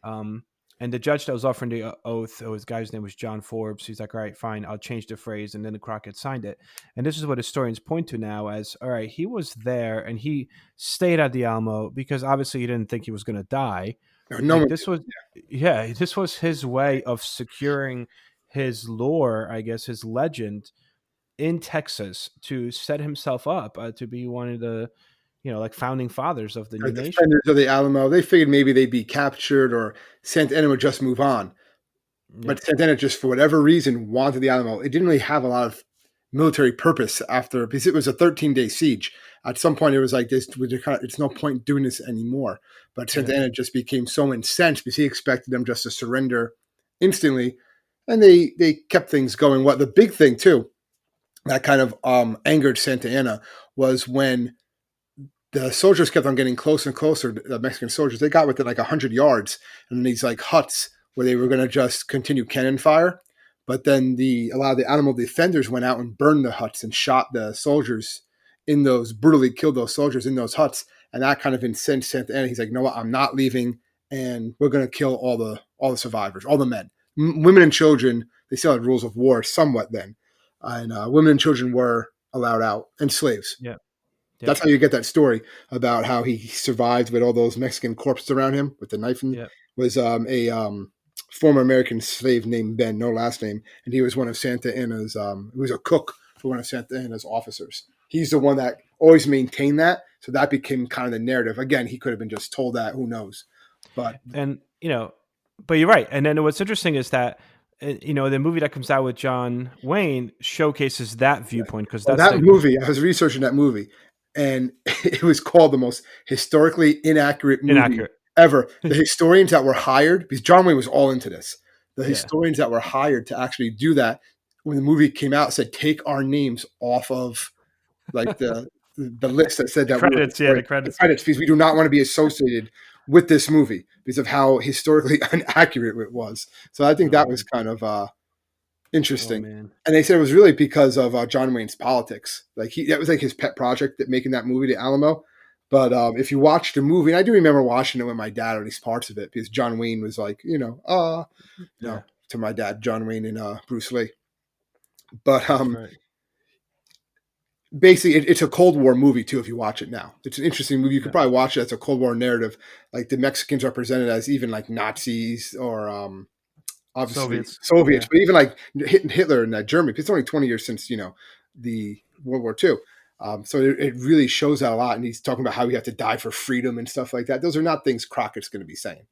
Speaker 1: Um, and the judge that was offering the oath, his guy's name was John Forbes. He's like, all right, fine, I'll change the phrase. And then the Crockett signed it. And this is what historians point to now as, all right, he was there and he stayed at the Alamo because obviously he didn't think he was going to die.
Speaker 2: No
Speaker 1: Like
Speaker 2: one.
Speaker 1: this was, yeah, this was his way of securing his lore, I guess, his legend in Texas to set himself up to be one of the, like founding fathers of the
Speaker 2: The
Speaker 1: new nation.
Speaker 2: defenders of the Alamo, they figured maybe they'd be captured or Santa Anna would just move on.
Speaker 1: Yep.
Speaker 2: But Santa Anna just, for whatever reason, wanted the Alamo. It didn't really have a lot of military purpose after, because it was a 13-day siege. At some point, it was like this: it's no point doing this anymore. But
Speaker 1: Yeah.
Speaker 2: Santa Anna just became so incensed because he expected them just to surrender instantly, and they kept things going. What the big thing too that kind of angered Santa Anna was when the soldiers kept on getting closer and closer. The Mexican soldiers, they got within like 100 yards, and these like huts where they were going to just continue cannon fire. But then a lot of the animal defenders went out and burned the huts and shot the soldiers in those, brutally killed those soldiers in those huts, and that kind of incensed Santa Anna. He's like, "No, what? I'm not leaving, and we're going to kill all the survivors, all the men, women and children." They still had rules of war somewhat then, and women and children were allowed out, and slaves.
Speaker 1: Yep.
Speaker 2: That's
Speaker 1: Yep.
Speaker 2: how you get that story about how he survived with all those Mexican corpses around him with the knife. And
Speaker 1: Yep.
Speaker 2: was a former American slave named Ben, no last name, and he was one of Santa Anna's. He was a cook for one of Santa Anna's officers. He's the one that always maintained that, so that became kind of the narrative. Again, he could have been just told that. Who knows? But
Speaker 1: And but you're right. And then what's interesting is that the movie that comes out with John Wayne showcases that viewpoint because
Speaker 2: well,
Speaker 1: that's
Speaker 2: that
Speaker 1: the
Speaker 2: movie, I was researching that movie, and it was called the most historically inaccurate movie
Speaker 1: inaccurate.
Speaker 2: ever. The historians that were hired, because John Wayne was all into this, the
Speaker 1: Yeah.
Speaker 2: historians that were hired to actually do that, when the movie came out, said, take our names off of like the list that said
Speaker 1: The
Speaker 2: that we were
Speaker 1: credits. Yeah, the
Speaker 2: the
Speaker 1: credits.
Speaker 2: credits, because we do not want to be associated with this movie because of how historically inaccurate it was. So I think
Speaker 1: Oh
Speaker 2: that was
Speaker 1: man.
Speaker 2: kind of
Speaker 1: Oh
Speaker 2: interesting.
Speaker 1: man.
Speaker 2: And they said it was really because of John Wayne's politics. Like that was like his pet project, that making that movie, The Alamo. But if you watch the movie, and I do remember watching it with my dad, or at least parts of it, because John Wayne was like,
Speaker 1: Yeah,
Speaker 2: to my dad, John Wayne and Bruce Lee. But
Speaker 1: that's right.
Speaker 2: basically, it's a Cold War movie too. If you watch it now, it's an interesting movie. You could
Speaker 1: Yeah.
Speaker 2: probably watch it as a Cold War narrative. Like the Mexicans are presented as even like Nazis or obviously
Speaker 1: Soviets.
Speaker 2: Soviets,
Speaker 1: Yeah.
Speaker 2: but even like Hitler and Germany. It's only 20 years since the World War II. So it really shows that a lot. And he's talking about how we have to die for freedom and stuff like that. Those are not things Crockett's going to be saying,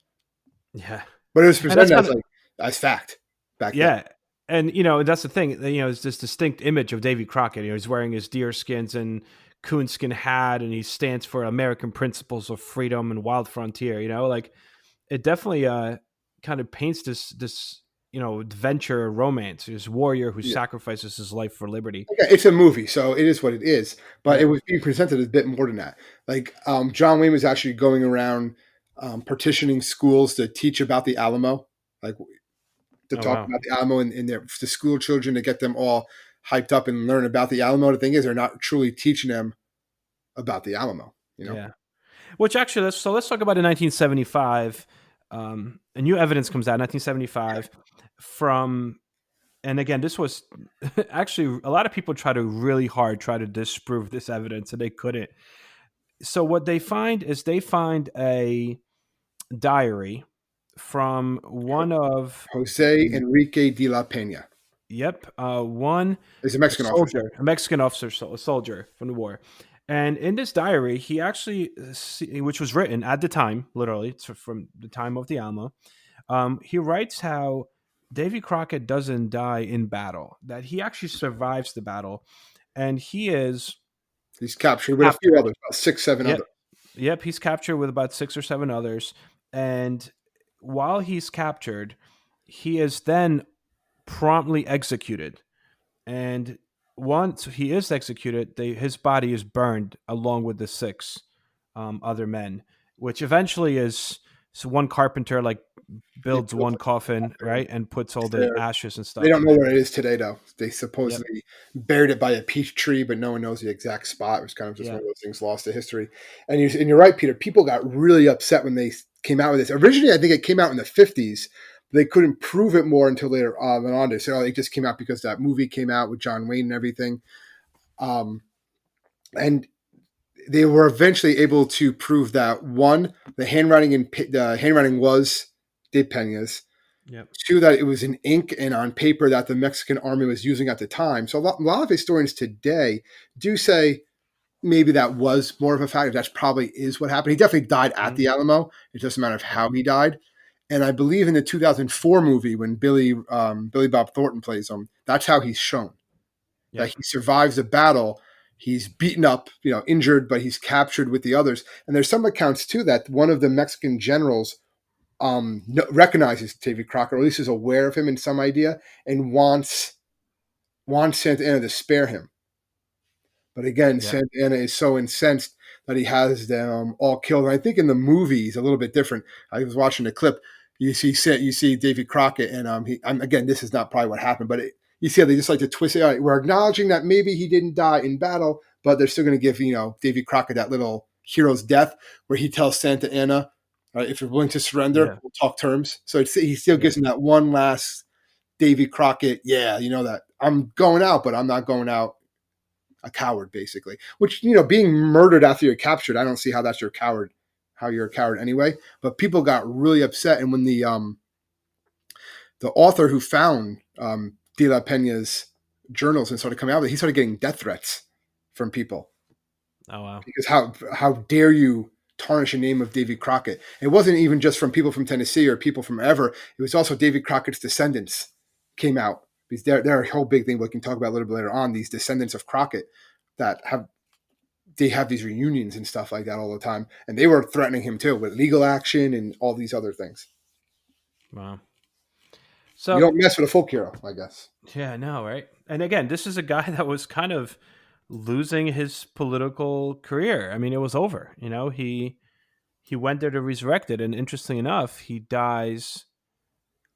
Speaker 1: Yeah.
Speaker 2: but it was
Speaker 1: And that's
Speaker 2: presented
Speaker 1: kind
Speaker 2: as
Speaker 1: of
Speaker 2: like as fact back then.
Speaker 1: yeah. And that's the thing. It's this distinct image of Davy Crockett. He's wearing his deer skins and coonskin hat, and he stands for American principles of freedom and wild frontier. Like it definitely kind of paints this adventure romance. This warrior who
Speaker 2: Yeah.
Speaker 1: sacrifices his life for liberty.
Speaker 2: Okay, it's a movie, so it is what it is. But it
Speaker 1: Yep.
Speaker 2: was being presented as a bit more than that. Like John Wayne was actually going around partitioning schools to teach about the Alamo, like to
Speaker 1: Oh
Speaker 2: talk
Speaker 1: wow.
Speaker 2: about the Alamo in their the school children to get them all hyped up and learn about the Alamo. The thing is, they're not truly teaching them about the Alamo. You know,
Speaker 1: Yeah. Which actually, let's talk about in 1975. A new evidence comes out in 1975 from, and again, this was actually a lot of people try to disprove this evidence, and they couldn't. So what they find is they find a diary from one of
Speaker 2: Jose
Speaker 1: the
Speaker 2: Enrique de la Pena
Speaker 1: one
Speaker 2: is a Mexican officer.
Speaker 1: soldier, a Mexican officer, a soldier from the war. And in this diary, he actually, which was written at the time, literally, it's from the time of the Alamo, he writes how Davy Crockett doesn't die in battle, that he actually survives the battle, and he is
Speaker 2: He's captured with a few
Speaker 1: captured.
Speaker 2: others, about six, seven
Speaker 1: Yep,
Speaker 2: others.
Speaker 1: yep, he's captured with about 6 or 7 others, and while he's captured, he is then promptly executed. And once he is executed, his body is burned along with the six other men, which eventually is, so one carpenter like
Speaker 2: He
Speaker 1: builds
Speaker 2: built
Speaker 1: one coffin,
Speaker 2: a
Speaker 1: right, and puts all the
Speaker 2: there.
Speaker 1: ashes and
Speaker 2: They
Speaker 1: stuff.
Speaker 2: don't know where it is today, though. They
Speaker 1: Yep.
Speaker 2: supposedly buried it by a peach tree, but no one knows the exact spot. It was kind of just one
Speaker 1: Yeah.
Speaker 2: of those things lost to history. And you're right, Peter. People got really upset when they came out with this. Originally, I think it came out in the 50s. They couldn't prove it more until later on. They said, "Oh, it just came out because that movie came out with John Wayne and everything." Um, and they were eventually able to prove that one, the handwriting was De Pena's.
Speaker 1: Yep.
Speaker 2: Two, that it was in ink and on paper that the Mexican army was using at the time. So a lot of historians today do say maybe that was more of a fact. That probably is what happened. He definitely died at
Speaker 1: Mhm.
Speaker 2: the Alamo. It's just a matter of
Speaker 1: Yep.
Speaker 2: how he died. And I believe in the 2004 movie when Billy Bob Thornton plays him, that's how he's shown that
Speaker 1: Yep.
Speaker 2: he survives a battle. He's beaten up, injured, but he's captured with the others. And there's some accounts too that one of the Mexican generals recognizes Davy Crockett, or at least is aware of him in some idea, and wants Santa Anna to spare him. But again,
Speaker 1: Yep.
Speaker 2: Santa Anna is so incensed that he has them all killed. And I think in the movie he's a little bit different. I was watching the clip. You see Davy Crockett, and again, this is not probably what happened, but you see how they just like to twist it. All right, we're acknowledging that maybe he didn't die in battle, but they're still going to give Davy Crockett that little hero's death, where he tells Santa Anna, all right, if you're willing to surrender,
Speaker 1: Yeah.
Speaker 2: we'll talk terms. So he still
Speaker 1: Yeah.
Speaker 2: gives him that one last Davy Crockett. Yeah, that I'm going out, but I'm not going out a coward, basically. Which being murdered after you're captured, I don't see how that's how you're a coward anyway. But people got really upset, and when the author who found De La Pena's journals and started coming out, he started getting death threats from people
Speaker 1: Oh wow.
Speaker 2: because how dare you tarnish the name of Davy Crockett? It wasn't even just from people from Tennessee or people from ever. It was also Davy Crockett's descendants came out because they're a whole big thing we can talk about a little bit later on. These descendants of Crockett that have these reunions and stuff like that all the time, and they were threatening him too with legal action and all these other things.
Speaker 1: Wow.
Speaker 2: You
Speaker 1: So
Speaker 2: don't mess with a folk hero, I guess.
Speaker 1: yeah, I know, right? And again, this is a guy that was kind of losing his political career. I mean, it was over. He went there to resurrect it, and interestingly enough, he dies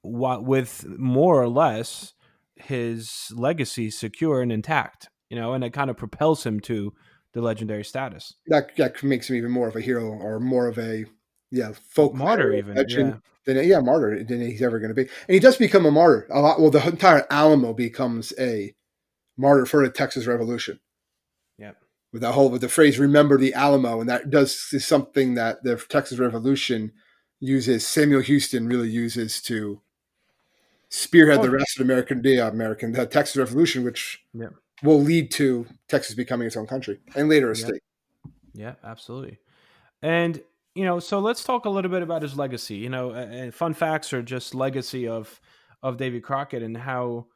Speaker 1: with more or less his legacy secure and intact. And it kind of propels him to the legendary status.
Speaker 2: That makes him even more of a hero or more of a folk
Speaker 1: Martyr,
Speaker 2: hero
Speaker 1: even.
Speaker 2: legend
Speaker 1: Yeah.
Speaker 2: than martyr than he's ever going to be. And he does become a martyr a lot. Well, the entire Alamo becomes a martyr for the Texas Revolution
Speaker 1: Yeah.
Speaker 2: with the phrase "Remember the Alamo," and that is something that the Texas Revolution uses. Samuel Houston really uses to spearhead
Speaker 1: Oh,
Speaker 2: the rest of the Texas Revolution, which
Speaker 1: yeah.
Speaker 2: will lead to Texas becoming its own country and later a
Speaker 1: Yeah.
Speaker 2: state.
Speaker 1: Yeah, absolutely. And so let's talk a little bit about his legacy. And fun facts are just legacy of Davy Crockett, and how,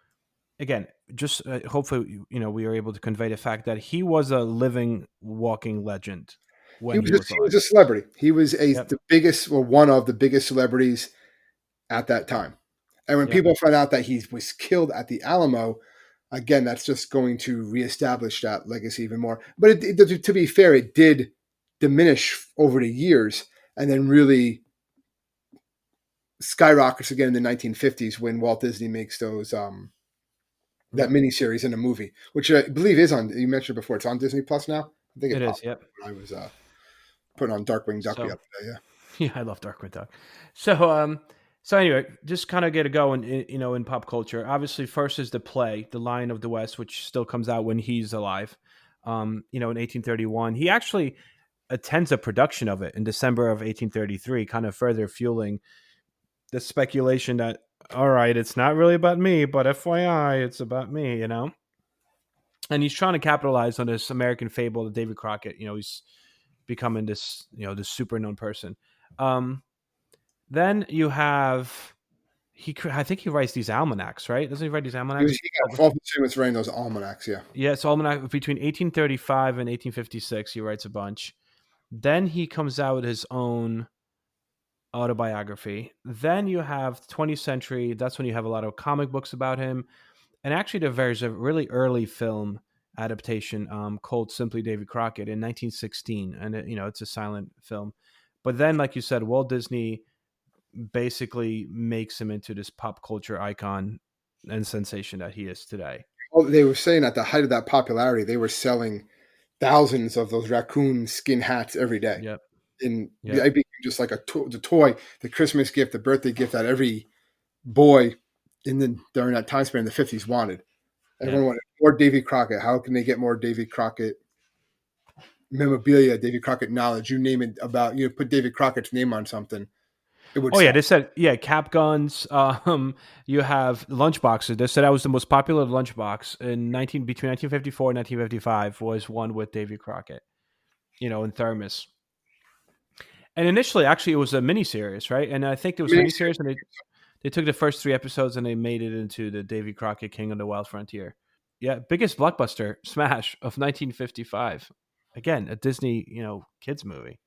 Speaker 1: again, just hopefully we are able to convey the fact that he was a living, walking legend
Speaker 2: He
Speaker 1: when
Speaker 2: was
Speaker 1: he was
Speaker 2: he was
Speaker 1: alive.
Speaker 2: a celebrity. He was
Speaker 1: Yep.
Speaker 2: the biggest, or one of the biggest celebrities at that time. And when
Speaker 1: Yep.
Speaker 2: people find out that he was killed at the Alamo, again, that's just going to reestablish that legacy even more. But to be fair, it did diminish over the years, and then really skyrockets again in the 1950s when Walt Disney makes those that
Speaker 1: Yep.
Speaker 2: miniseries in a movie, which I believe is on. You mentioned before, it's on Disney Plus now. I think
Speaker 1: It
Speaker 2: it
Speaker 1: is.
Speaker 2: popped up
Speaker 1: Yep.
Speaker 2: when I was putting on Darkwing Duck the
Speaker 1: So
Speaker 2: other day. Yeah,
Speaker 1: yeah, I love Darkwing Duck. So anyway, just kind of get a go in pop culture. Obviously, first is the play, The Lion of the West, which still comes out when he's alive. In 1831, he actually attends a production of it in December of 1833, kind of further fueling the speculation that all right, it's not really about me, but FYI, it's about me. And he's trying to capitalize on this American fable of David Crockett. He's becoming this this super known person. Um, then you have I think he writes these almanacs, right? Doesn't he write these almanacs?
Speaker 2: he got all famous writing those almanacs. Yeah,
Speaker 1: Yeah, it's almanac between 1835 and 1856. He writes a bunch. Then he comes out with his own autobiography. Then you have 20th century. That's when you have a lot of comic books about him. And actually, there's a really early film adaptation called simply Davy Crockett in 1916, and it's a silent film. But then, like you said, Walt Disney basically makes him into this pop culture icon and sensation that he is today.
Speaker 2: well, they were saying at the height of that popularity, they were selling thousands of those raccoon skin hats every day.
Speaker 1: Yep.
Speaker 2: And
Speaker 1: Yep.
Speaker 2: it became just like the toy, the Christmas gift, the birthday gift that every boy during that time span in the 50s wanted.
Speaker 1: Yep.
Speaker 2: Everyone wanted more Davy Crockett. How can they get more Davy Crockett memorabilia, Davy Crockett knowledge? You name it about put Davy Crockett's name on something, it would
Speaker 1: Oh yeah,
Speaker 2: sell.
Speaker 1: they said cap guns. You have lunchboxes. They said that was the most popular lunchbox in 1954 and 1955 was one with Davy Crockett. In thermos. And initially, actually, it was a miniseries, right? And I think it was a miniseries, and they took the first three episodes and they made it into the Davy Crockett King of the Wild Frontier. Yeah, biggest blockbuster smash of 1955. Again, a Disney kids movie.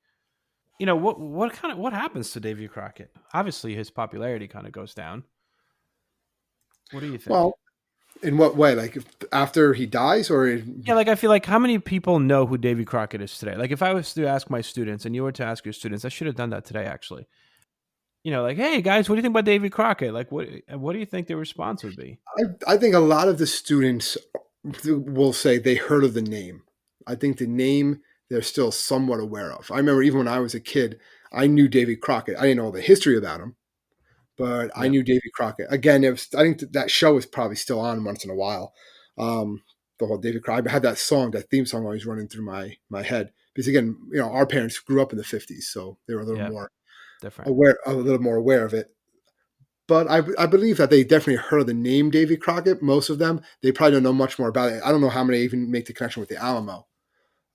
Speaker 1: What happens to Davy Crockett? Obviously, his popularity kind of goes down. What do you think?
Speaker 2: Well, in what way? Like after he dies, or
Speaker 1: Yeah, like I feel like how many people know who Davy Crockett is today? Like if I was to ask my students and you were to ask your students, I should have done that today actually. Like, hey guys, what do you think about Davy Crockett? Like, what do you think their response would be?
Speaker 2: I think a lot of the students will say they heard of the name. I think the name they're still somewhat aware of. I remember even when I was a kid, I knew Davy Crockett. I didn't know the history about him, but I
Speaker 1: Yep,
Speaker 2: knew Davy Crockett. Again, I think that show is probably still on once in a while. The whole Davy Crockett. I had that song, that theme song, always running through my head because again, our parents grew up in the '50s, so they were
Speaker 1: yep, different.
Speaker 2: a little more aware of it. But I believe that they definitely heard of the name Davy Crockett. Most of them, they probably don't know much more about it. I don't know how many even make the connection with the Alamo.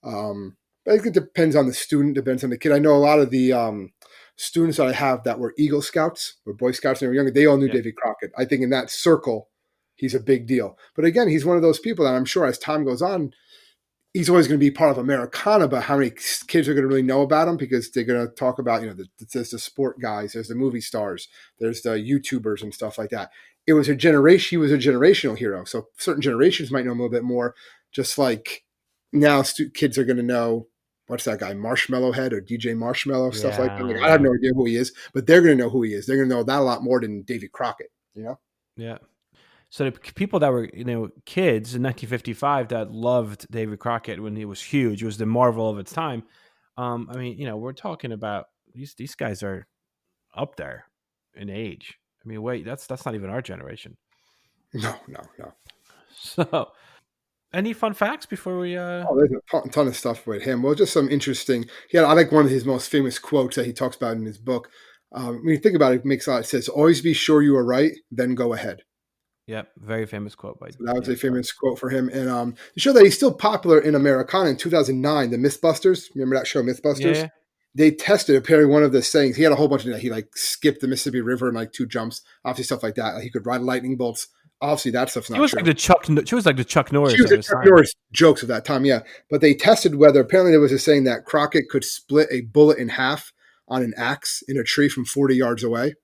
Speaker 2: But I think it depends on the student, depends on the kid. I know a lot of the students that I have that were Eagle Scouts or Boy Scouts when they were younger, they all knew
Speaker 1: Yep,
Speaker 2: Davy Crockett. I think in that circle, he's a big deal. But again, he's one of those people that I'm sure as time goes on, he's always going to be part of Americana, but how many kids are going to really know about him because they're going to talk about, there's the sport guys, there's the movie stars, there's the YouTubers and stuff like that. It was a generation, he was a generational hero. So certain generations might know him a little bit more, just like now kids are going to know, what's that guy, Marshmallow Head or DJ Marshmallow, stuff like that. Like, I have
Speaker 1: yeah,
Speaker 2: no idea who he is, but they're going to know who he is. They're going to know that a lot more than Davy Crockett, you know?
Speaker 1: yeah. So the people that were kids in 1955 that loved David Crockett when he was huge, he was the marvel of its time. I mean, we're talking about these guys are up there in age. I mean, wait, that's not even our generation.
Speaker 2: No, no, no.
Speaker 1: So, any fun facts before we?
Speaker 2: Oh, there's a ton of stuff with him. Well, just some interesting. Yeah, I like one of his most famous quotes that he talks about in his book. When you think about it, it makes a lot. It says, "Always be sure you are right, then go ahead."
Speaker 1: Yep, very famous quote by
Speaker 2: So that was a
Speaker 1: David Crockett.
Speaker 2: famous quote for him, and to show that he's still popular in Americana in 2009, the MythBusters. Remember that show, MythBusters?
Speaker 1: Yeah.
Speaker 2: They tested apparently one of the sayings. He had a whole bunch of that. He like skipped the Mississippi River in like two jumps, obviously stuff like that. Like, he could ride lightning bolts. Obviously, that stuff's
Speaker 1: She
Speaker 2: not
Speaker 1: was like
Speaker 2: true.
Speaker 1: the Chuck. She was like the Chuck
Speaker 2: She
Speaker 1: Norris
Speaker 2: was
Speaker 1: of
Speaker 2: a
Speaker 1: his
Speaker 2: Chuck
Speaker 1: time.
Speaker 2: Norris jokes of that time, yeah. But they tested whether apparently there was a saying that Crockett could split a bullet in half on an axe in a tree from 40 yards away.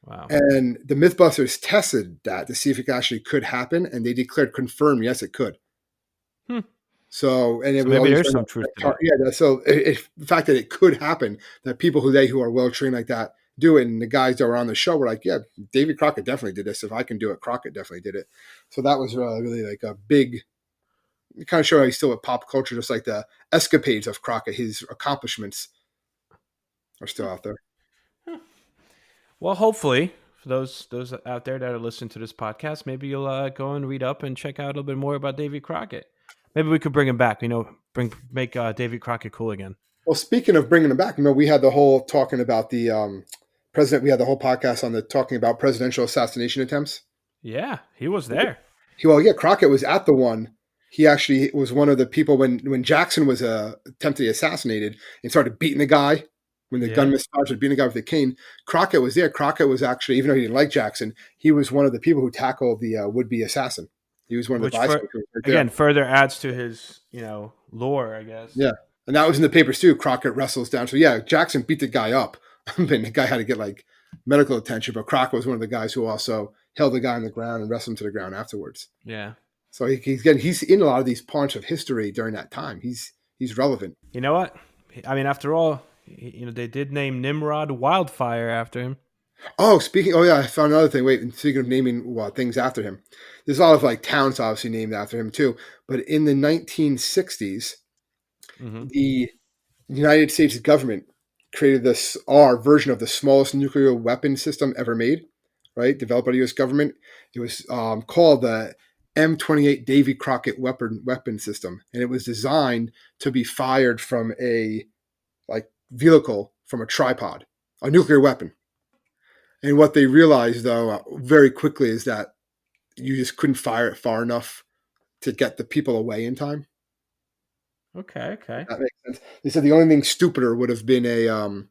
Speaker 1: Wow.
Speaker 2: And the Mythbusters tested that to see if it actually could happen, and they declared confirmed, yes, it could.
Speaker 1: Hmm.
Speaker 2: So, and it
Speaker 1: So
Speaker 2: was
Speaker 1: maybe
Speaker 2: always
Speaker 1: there's some truth to that.
Speaker 2: yeah. So, the fact that it could happen, that people who are well trained like that do it, and the guys that were on the show were like, yeah, Davy Crockett definitely did this. If I can do it, Crockett definitely did it. So that was really like a big kind of show how he's still with pop culture, just like the escapades of Crockett. His accomplishments are still out there.
Speaker 1: Well, hopefully, for those out there that are listening to this podcast, maybe you'll go and read up and check out a little bit more about Davy Crockett. Maybe we could bring him back. Make Davy Crockett cool again.
Speaker 2: Well, speaking of bringing them back, we had the whole talking about the president. We had the whole podcast on the talking about presidential assassination attempts.
Speaker 1: Yeah, he was there.
Speaker 2: Crockett was at the one. He actually was one of the people when Jackson was attempted assassinated and started beating the guy when the gun
Speaker 1: Yeah.
Speaker 2: misfires, beating the guy with the cane. Crockett was there. Crockett was actually, even though he didn't like Jackson, he was one of the people who tackled the would-be assassin. He was one of the
Speaker 1: Which
Speaker 2: bystanders right there.
Speaker 1: again further adds to his lore, I guess.
Speaker 2: Yeah. And that was in the papers too. Crockett wrestles down. So yeah, Jackson beat the guy up. And the guy had to get like medical attention, but Crockett was one of the guys who also held the guy on the ground and wrestled him to the ground afterwards.
Speaker 1: Yeah.
Speaker 2: So he's in a lot of these parts of history during that time. He's relevant.
Speaker 1: You know what? I mean, after all, they did name Nimrod Wildfire after him.
Speaker 2: Oh yeah, I found another thing. Wait, speaking of naming things after him, there's a lot of like towns obviously named after him too. But in the 1960s,
Speaker 1: Mm-hmm.
Speaker 2: the United States government created our version of the smallest nuclear weapon system ever made, right? Developed by the U.S. government. It was called the M28 Davy Crockett weapon system, and it was designed to be fired from a vehicle from a tripod, a nuclear weapon. And what they realized, though, very quickly is that you just couldn't fire it far enough to get the people away in time.
Speaker 1: Okay.
Speaker 2: That makes sense. They said the only thing stupider would have been a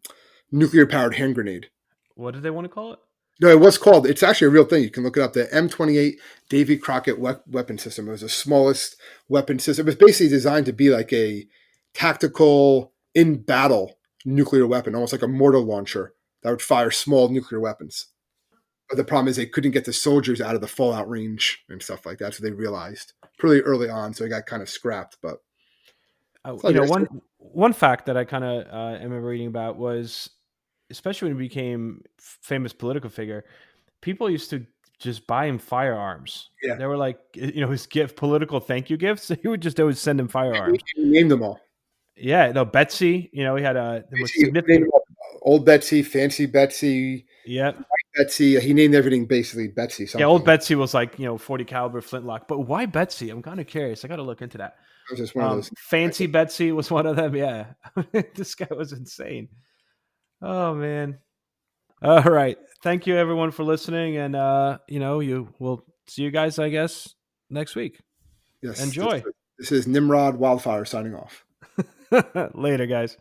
Speaker 2: nuclear-powered hand grenade.
Speaker 1: What did they want to call it?
Speaker 2: No, it was called. It's actually a real thing. You can look it up. The M28 Davy Crockett weapon system. It was the smallest weapon system. It was basically designed to be like a tactical in battle nuclear weapon, almost like a mortar launcher that would fire small nuclear weapons. But the problem is they couldn't get the soldiers out of the fallout range and stuff like that. So they realized pretty early on. So it got kind of scrapped. But
Speaker 1: One fact that I kind of remember reading about was, especially when he became famous political figure, people used to just buy him firearms.
Speaker 2: Yeah.
Speaker 1: They were like, his political thank you gifts. So he would just always send him firearms.
Speaker 2: He named them all.
Speaker 1: Yeah, no, Betsy. He had a significant.
Speaker 2: Old Betsy, Fancy Betsy.
Speaker 1: Yeah,
Speaker 2: Betsy. He named everything basically Betsy. Something.
Speaker 1: Yeah, old Betsy was like 40 caliber flintlock. But why Betsy? I'm kind of curious. I got to look into that.
Speaker 2: It was just one of those.
Speaker 1: Fancy Betsy was one of them. Yeah, this guy was insane. Oh man. All right. Thank you everyone for listening, and we'll see you guys, I guess, next week.
Speaker 2: Yes.
Speaker 1: Enjoy.
Speaker 2: This is Nimrod Wildfire signing off.
Speaker 1: Later, guys.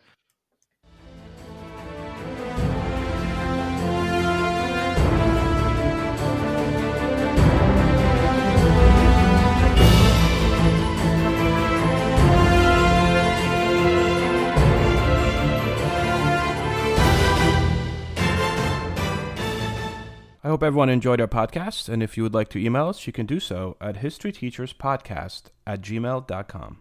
Speaker 1: I hope everyone enjoyed our podcast, and if you would like to email us, you can do so at historyteacherspodcast@gmail.com.